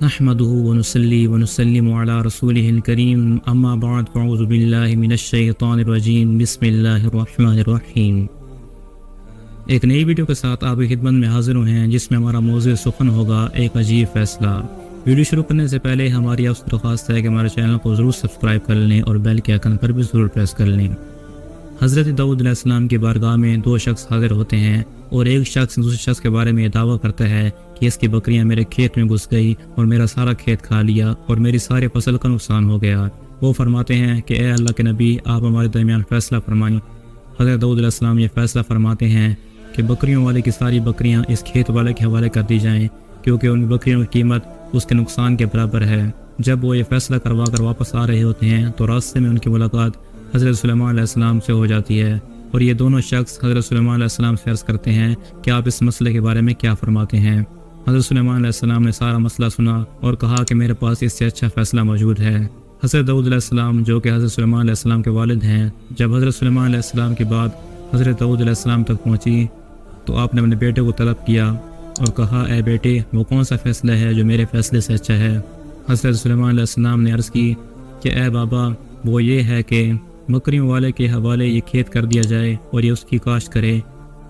نحمده ونصلي ونسلم على رسوله الكريم اما بعد فاعوذ باللہ من الشیطان الرجیم بسم اللہ الرحمن الرحیم۔ ایک نئی ویڈیو کے ساتھ آپ کی خدمت میں حاضر ہیں جس میں ہمارا موضوع سخن ہوگا ایک عجیب فیصلہ۔ ویڈیو شروع کرنے سے پہلے ہماری آپ سے درخواست ہے کہ ہمارے چینل کو ضرور سبسکرائب کر لیں اور بیل کے آئکن پر بھی ضرور پریس کر لیں۔ حضرت داؤد علیہ السلام کی بارگاہ میں دو شخص حاضر ہوتے ہیں اور ایک شخص دوسرے شخص کے بارے میں یہ دعویٰ کرتا ہے کہ اس کی بکریاں میرے کھیت میں گھس گئی اور میرا سارا کھیت کھا لیا اور میری ساری فصل کا نقصان ہو گیا۔ وہ فرماتے ہیں کہ اے اللہ کے نبی، آپ ہمارے درمیان فیصلہ فرمائیں۔ حضرت داؤد علیہ السلام یہ فیصلہ فرماتے ہیں کہ بکریوں والے کی ساری بکریاں اس کھیت والے کے حوالے کر دی جائیں، کیونکہ ان بکریوں کی قیمت اس کے نقصان کے برابر ہے۔ جب وہ یہ فیصلہ کروا کر واپس آ رہے ہوتے ہیں تو راستے میں ان کی ملاقات حضرت سلیمان علیہ السلام سے ہو جاتی ہے اور یہ دونوں شخص حضرت سلیمان علیہ السلام سے عرض کرتے ہیں کہ آپ اس مسئلے کے بارے میں کیا فرماتے ہیں۔ حضرت سلیمان علیہ السلام نے سارا مسئلہ سنا اور کہا کہ میرے پاس اس سے اچھا فیصلہ موجود ہے۔ حضرت داؤد علیہ السلام جو کہ حضرت سلیمان علیہ السلام کے والد ہیں، جب حضرت سلیمان علیہ السلام کی بات حضرت داؤد علیہ السلام تک پہنچی تو آپ نے اپنے بیٹے کو طلب کیا اور کہا، اے بیٹے، وہ کون سا فیصلہ ہے جو میرے فیصلے سے اچھا ہے؟ حضرت سلیمان علیہ السلام نے عرض کی کہ اے بابا، وہ یہ ہے کہ بکریوں والے کے حوالے یہ کھیت کر دیا جائے اور یہ اس کی کاشت کرے،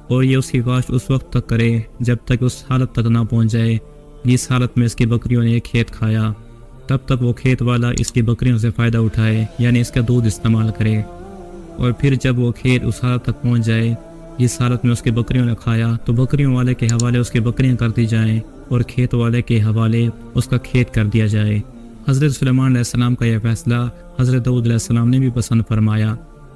اور یہ اس کی کاشت اس وقت تک کرے جب تک اس حالت تک نہ پہنچ جائے جس حالت میں اس کی بکریوں نے یہ کھیت کھایا۔ تب تک وہ کھیت والا اس کی بکریوں سے فائدہ اٹھائے، یعنی اس کا دودھ استعمال کرے، اور پھر جب وہ کھیت اس حالت تک پہنچ جائے جس حالت میں اس کی بکریوں نے کھایا تو بکریوں والے کے حوالے اس کی بکریاں کر دی جائیں اور کھیت والے کے حوالے اس کا کھیت کر دیا جائے۔ حضرت سلیمان علیہ السلام کا یہ فیصلہ حضرت داؤد علیہ السلام نے بھی پسند فرمایا۔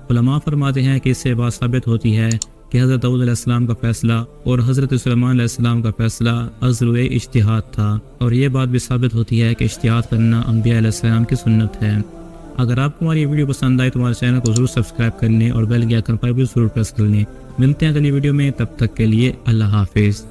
علماء فرماتے ہیں کہ اس سے بات ثابت ہوتی ہے کہ حضرت داؤد علیہ السلام کا فیصلہ اور حضرت سلیمان علیہ السلام کا فیصلہ عزل اجتہاد تھا، اور یہ بات بھی ثابت ہوتی ہے کہ اجتہاد کرنا انبیاء علیہ السلام کی سنت ہے۔ اگر آپ کو ہماری ویڈیو پسند آئے تو ہمارے چینل کو ضرور سبسکرائب کر لیں اور بیل کے آئکن پر بھی ضرور پریس کر لیں۔ ملتے ہیں اگلی ویڈیو میں، تب تک کے لیے اللہ حافظ۔